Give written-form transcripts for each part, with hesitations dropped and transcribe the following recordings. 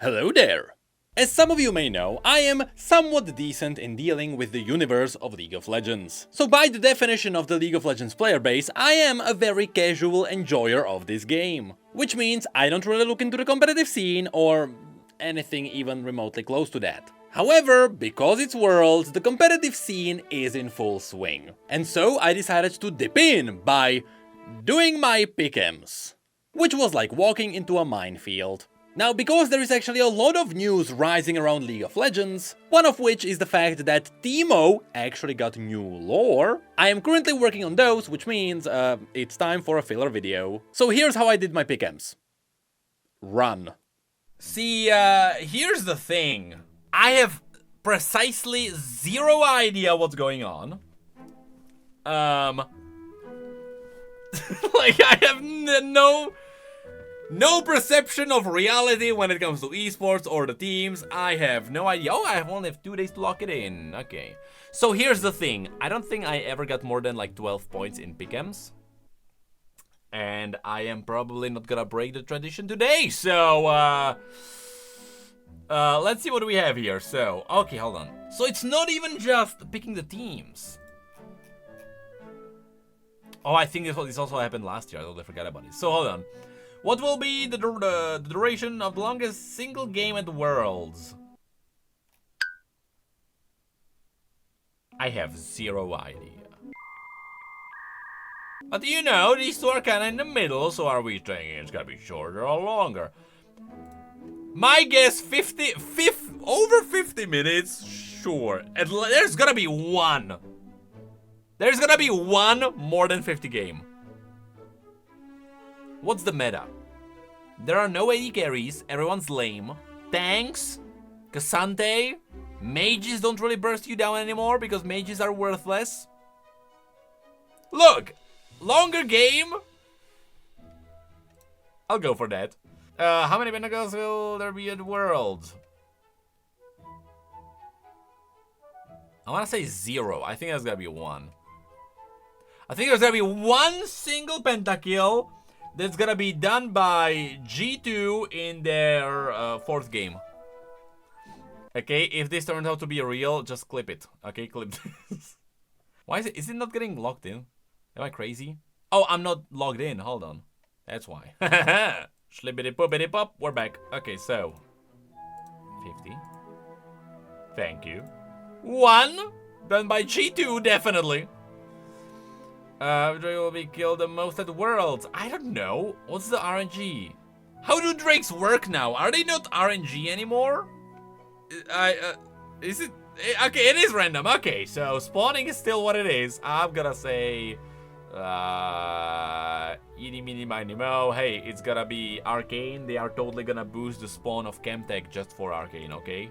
Hello there! As some of you may know, I am somewhat decent in dealing with the universe of League of Legends. So by the definition of the League of Legends player base, I am a very casual enjoyer of this game. Which means I don't really look into the competitive scene or anything even remotely close to that. However, because it's Worlds, the competitive scene is in full swing. And so I decided to dip in by doing my pick'ems. Which was like walking into a minefield. Now, because there is actually a lot of news rising around League of Legends, one of which is the fact that Teemo actually got new lore, I am currently working on those, which means it's time for a filler video. So here's how I did my pick'ems. Run. See, here's the thing. I have precisely zero idea what's going on. Like, I have no perception of reality when it comes to esports or the teams. I have no idea. Oh, I only have 2 days to lock it in. Okay. So here's the thing. I don't think I ever got more than like 12 points in pick'ems. And I am probably not gonna break the tradition today. So, let's see what we have here. So, okay, hold on. So it's not even just picking the teams. Oh, I think this also happened last year. I totally forgot about it. So, hold on. What will be the duration of the longest single game at the Worlds? I have zero idea. But you know, these two are kinda in the middle, so are we thinking it's gonna be shorter or longer? My guess, over 50 minutes? Sure. There's gonna be one. There's gonna be one more than 50 game. What's the meta? There are no AD carries, everyone's lame. Tanks, Cassante, mages don't really burst you down anymore because mages are worthless. Look, longer game. I'll go for that. How many pentacles will there be at Worlds? I wanna say 0. I think there's gonna be 1. I think there's gonna be one single pentakill that's gonna be done by G2 in their 4th game. Okay, if this turns out to be real, just clip it. Okay, clip this. Why is it not getting logged in? Am I crazy? Oh, I'm not logged in. Hold on. That's why. Schlippity poopity pop. We're back. Okay, so 50. Thank you. 1 done by G2, definitely. Drake will be killed the most at Worlds. I don't know. What's the RNG? How do Drakes work now? Are they not RNG anymore? Is it? Okay, it is random. Okay, so spawning is still what it is. I'm gonna say, eeny, meeny, miny, mo. Hey, it's gonna be Arcane. They are totally gonna boost the spawn of Chemtech just for Arcane. Okay,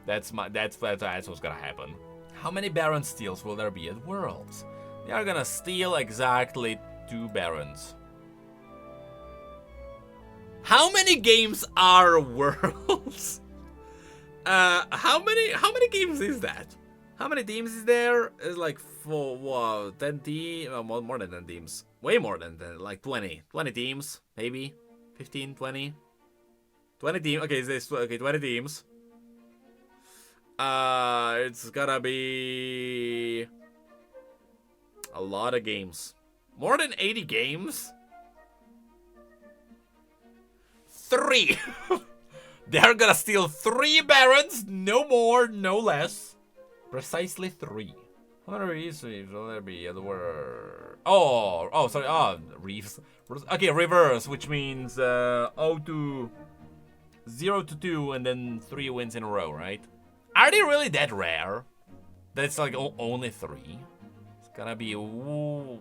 that's what's gonna happen. How many Baron steals will there be at Worlds? They are gonna steal exactly 2 Barons. How many games are Worlds? How many games is that? How many teams is there? It's like 10 teams, more than 10 teams. Way more than 10, like 20. 20 teams, maybe. 15, 20. 20 teams, okay, 20 teams. It's gonna be a lot of games. More than 80 games? 3! They're gonna steal 3 Barons, no more, no less. Precisely 3. How many reefs will there be at the World? Oh, sorry, reefs. Okay, reverse, which means 0 to 2 and then 3 wins in a row, right? Are they really that rare? That's like only 3? Gonna be 1.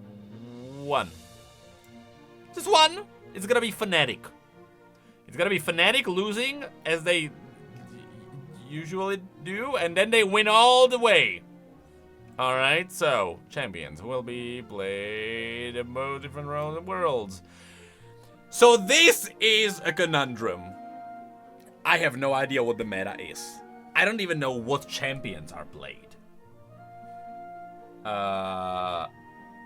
Just 1. It's gonna be Fnatic. It's gonna be Fnatic losing as they usually do, and then they win all the way. Alright, so champions will be played in most different rounds of Worlds. So this is a conundrum. I have no idea what the meta is. I don't even know what champions are played.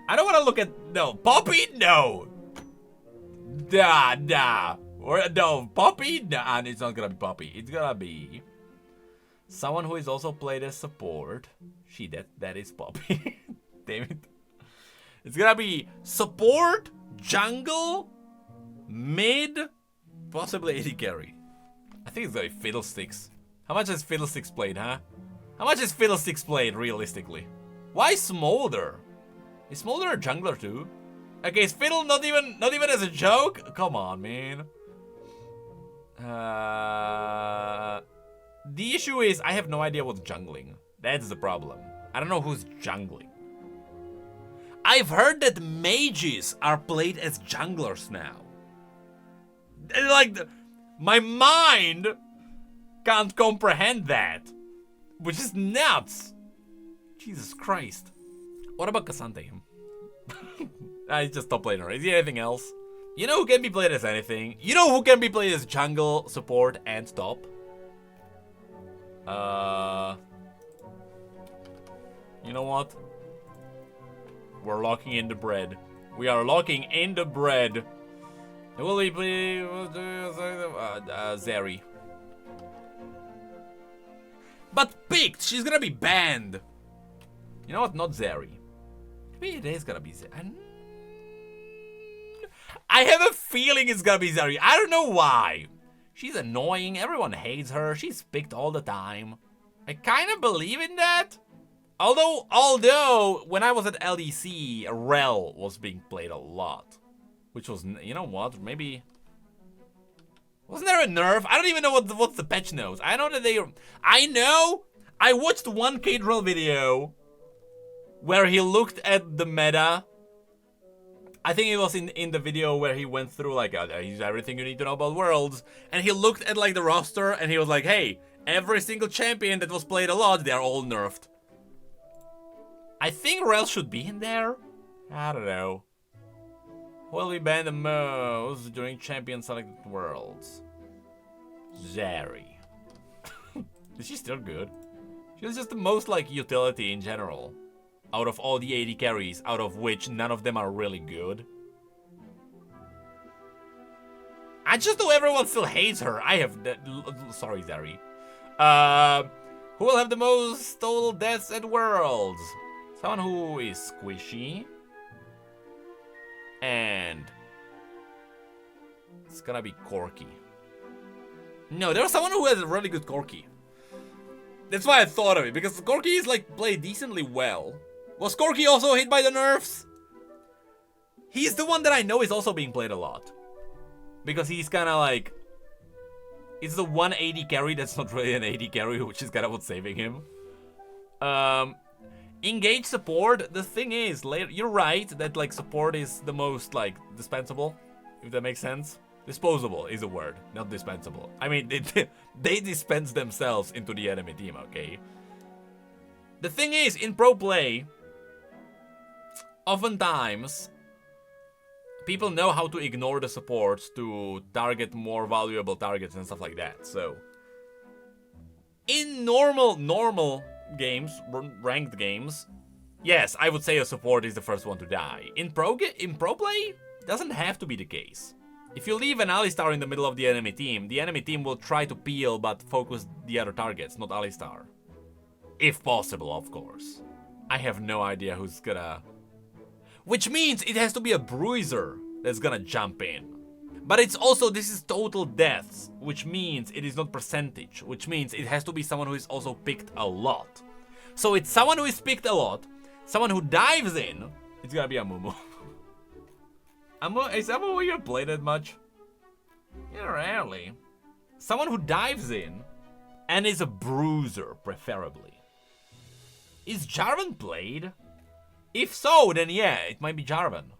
I don't want to look at... No. Poppy? No. Nah. Or no, Poppy? Nah, it's not gonna be Poppy. It's gonna be someone who is also played as support. That is Poppy. Damn it. It's gonna be support, jungle, mid, possibly AD carry. I think it's gonna be Fiddlesticks. How much has Fiddlesticks played, huh? How much has Fiddlesticks played realistically? Why Smolder? Is Smolder a jungler too? Okay, is Fiddle not even as a joke? Come on, man. The issue is I have no idea what's jungling. That's the problem. I don't know who's jungling. I've heard that mages are played as junglers now. Like, my mind can't comprehend that, which is nuts. Jesus Christ. What about Cassante? He's just top laner. Is he anything else? You know who can be played as anything? You know who can be played as jungle, support, and top? You know what? We're locking in the bread. We are locking in the bread. Will we play Zeri? But picked! She's gonna be banned! You know what? Not Zeri. Maybe it is gonna be Zeri. I have a feeling it's gonna be Zeri. I don't know why. She's annoying. Everyone hates her. She's picked all the time. I kind of believe in that. Although, when I was at LEC, Rel was being played a lot. Which was, you know what, maybe... Wasn't there a nerf? I don't even know what the patch knows. I know that I watched one Kadrel video where he looked at the meta. I think it was in the video where he went through, like, here's everything you need to know about Worlds. And he looked at, like, the roster and he was like, hey, every single champion that was played a lot, they're all nerfed. I think Rel should be in there. I don't know. Will we ban the most during champion selected worlds? Zeri. Is she still good? She was just the most like utility in general. Out of all the AD carries, out of which none of them are really good. I just know everyone still hates her. I have... Sorry, Zeri. Who will have the most total deaths at worlds? Someone who is squishy. And it's gonna be Corki. No, there's someone who has a really good Corki. That's why I thought of it, because Corki is like played decently well. Was Corki also hit by the nerfs? He's the one that I know is also being played a lot. Because he's kinda like... It's the one AD carry that's not really an AD carry, which is kinda what's saving him. Engage support, the thing is, you're right that like support is the most like dispensable, if that makes sense. Disposable is a word, not dispensable. I mean, they dispense themselves into the enemy team, okay? The thing is, in pro play, oftentimes, people know how to ignore the supports to target more valuable targets and stuff like that, so. In normal games, ranked games, yes, I would say a support is the first one to die. In pro play, doesn't have to be the case. If you leave an Alistar in the middle of the enemy team will try to peel but focus the other targets, not Alistar. If possible, of course. I have no idea who's gonna... Which means it has to be a bruiser that's gonna jump in. But it's also, this is total deaths, which means it is not percentage, which means it has to be someone who is also picked a lot. So it's someone who is picked a lot, someone who dives in, it's gonna be a Mumu. Is Amumu even played that much? Yeah, rarely. Someone who dives in, and is a bruiser, preferably. Is Jarvan played? If so, then yeah, it might be Jarvan.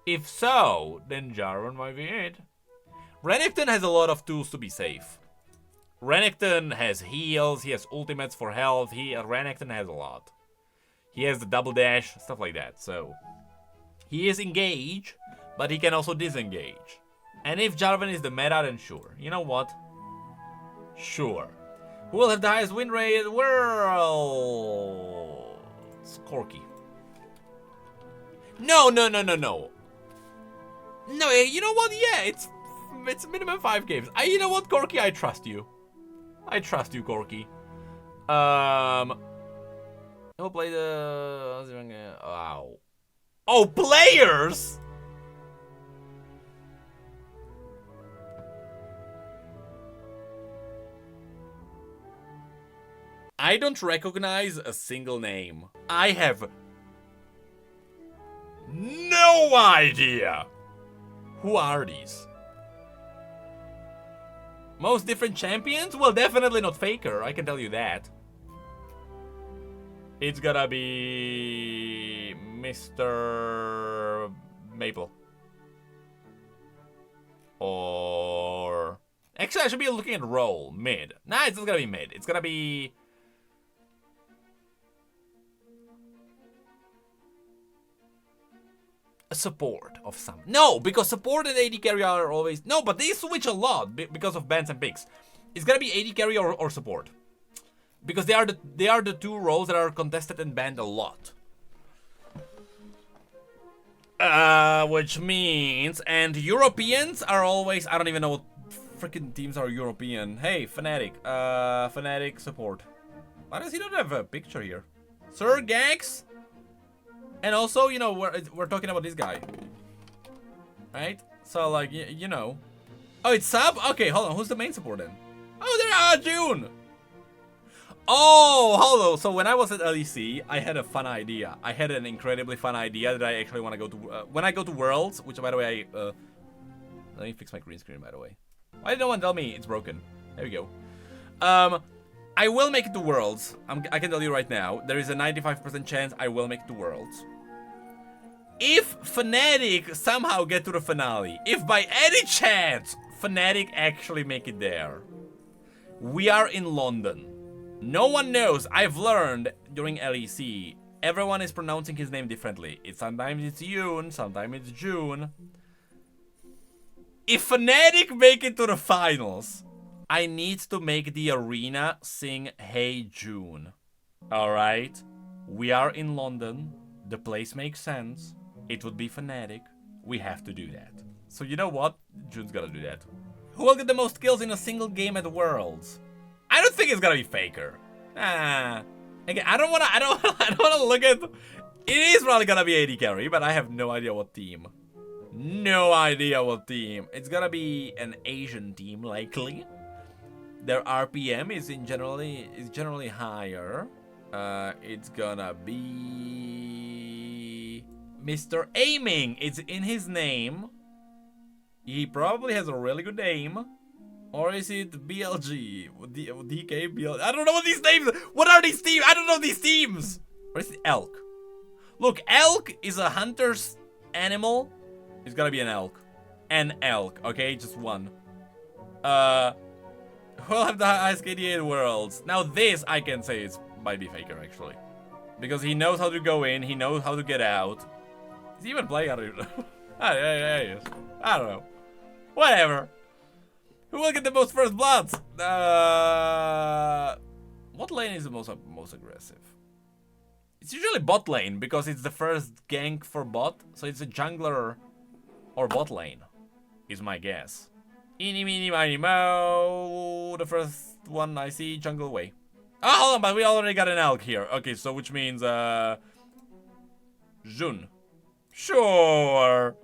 If so, then Jarvan might be it. Renekton has a lot of tools to be safe. Renekton has heals, he has ultimates for health, Renekton has a lot. He has the double dash, stuff like that, so... He is engaged, but he can also disengage. And if Jarvan is the meta, then sure. You know what? Sure. Who will have the highest win rate in the world? It's Corki. No. No, you know what? Yeah, it's It's minimum 5 games. You know what, Corky? I trust you. I trust you, Corky. Who'll play the... Wow. Oh, players! I don't recognize a single name. I have no idea. Who are these? Most different champions? Well, definitely not Faker, I can tell you that. It's gonna be Mr. Maple. Or... Actually, I should be looking at role. Mid. Nah, it's not gonna be mid. It's gonna be... a support of some. No, because support and AD carry are always... No, but they switch a lot because of bans and picks. It's gonna be AD carry or support. Because they are the two roles that are contested and banned a lot. Which means... And Europeans are always... I don't even know what freaking teams are European. Hey, Fnatic. Fnatic support. Why does he not have a picture here? Sir Gax? And also, you know, we're talking about this guy. Right? So, like, you know. Oh, it's Sub? Okay, hold on. Who's the main support then? Oh, there, June! Oh, hold on. So, when I was at LEC, I had a fun idea. I had an incredibly fun idea that I actually want to go to... when I go to Worlds, which, by the way, let me fix my green screen, by the way. Why did no one tell me it's broken? There we go. I will make it to Worlds. I can tell you right now. There is a 95% chance I will make it to Worlds. If Fnatic somehow get to the finale, if by any chance Fnatic actually make it there, we are in London. No one knows. I've learned during LEC, everyone is pronouncing his name differently. Sometimes it's Yoon, sometimes it's June. If Fnatic make it to the finals, I need to make the arena sing Hey June. Alright? We are in London. The place makes sense. It would be Fnatic. We have to do that. So you know what? June's gonna do that. Who will get the most kills in a single game at Worlds? I don't think it's gonna be Faker. Again, I don't wanna look at... It is probably gonna be AD carry, but I have no idea what team. No idea what team. It's gonna be an Asian team, likely. Their RPM is generally higher. It's gonna be Mr. Aiming. It's in his name. He probably has a really good aim. Or is it BLG? DK, BLG? I don't know what these names. What are these teams? I don't know these teams. Or is it Elk? Look, Elk is a hunter's animal. It's gonna be an elk. An elk, okay? Just one. Who'll have the highest KDA in Worlds? Now this, I can say, might be Faker, actually. Because he knows how to go in, he knows how to get out. Is he even playing? I don't even know. I don't know. Whatever. Who will get the most first bloods? What lane is the most aggressive? It's usually bot lane, because it's the first gank for bot. So it's a jungler or bot lane, is my guess. Eeny, meeny, miny, moe. The first one I see, jungle way. Oh, hold on, but we already got an elk here. Okay, so which means, Jun. Sure.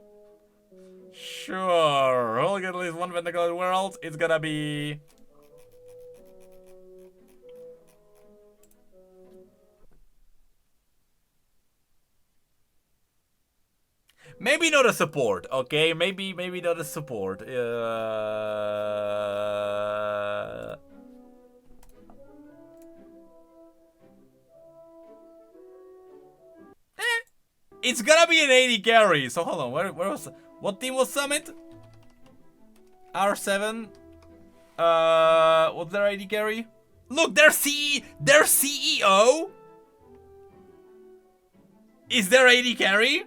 Sure. We'll get at least one pentakill in World. It's gonna be... Maybe not a support, okay? Maybe not a support. It's gonna be an 80 carry. So hold on, where was... What team was Summit? R7. What's their 80 carry? Look, their CEO is their 80 carry?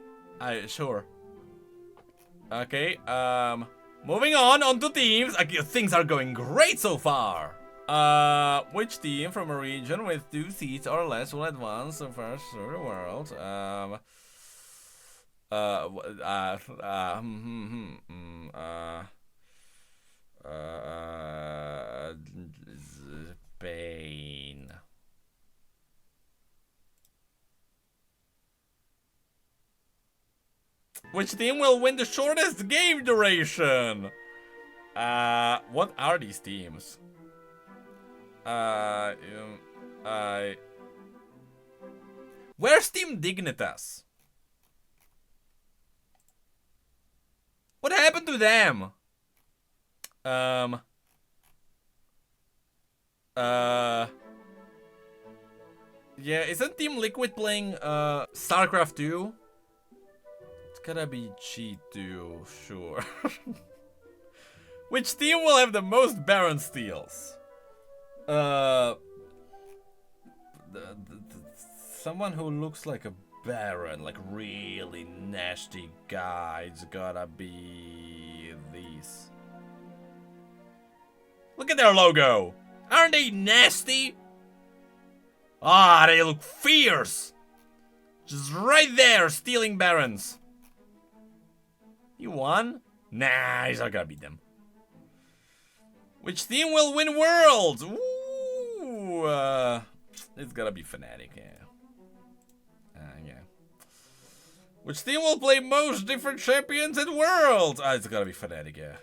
Sure. Okay, moving on to teams. Things are going great so far. Which team from a region with 2 seats or less will advance the first through the world? Spain. Which team will win the shortest game duration? What are these teams? Where's Team Dignitas? What happened to them? Yeah, isn't Team Liquid playing StarCraft 2? It's gotta be G2, sure. Which team will have the most Baron steals? Someone who looks like a Baron, like really nasty guy. It's gotta be these. Look at their logo. Aren't they nasty? Ah, they look fierce. Just right there, stealing Barons. You won? Nah, he's not gonna beat them. Which team will win Worlds? Ooh, it's gotta be Fnatic, yeah. Yeah. Which team will play most different champions at Worlds? It's gotta be Fnatic, yeah.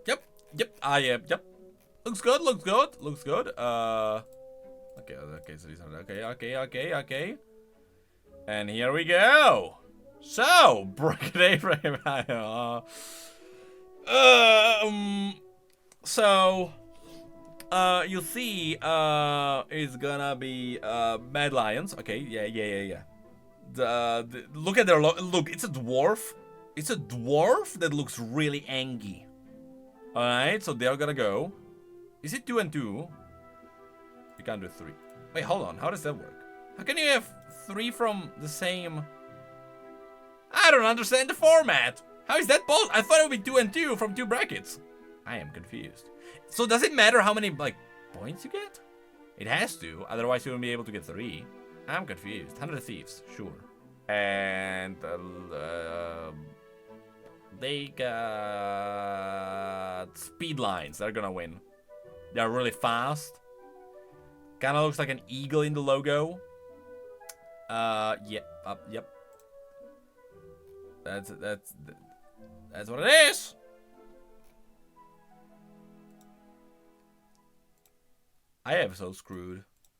Yep. Looks good. Okay, so these are, okay. And here we go. So, Brigade Frame. You see, it's gonna be Mad Lions. Okay, yeah. Look at their look. It's a dwarf. It's a dwarf that looks really angry. All right, so they're gonna go. Is it 2 and 2? You can't do 3. Wait, hold on. How does that work? How can you have 3 from the same? I don't understand the format. How is that possible? I thought it would be 2 and 2 from 2 brackets. I am confused. So does it matter how many points you get? It has to, otherwise you won't be able to get 3. I'm confused. 100 Thieves, sure. And they got speed lines. They're gonna win. They're really fast. Kind of looks like an eagle in the logo. Yep. That's what it is. I am so screwed.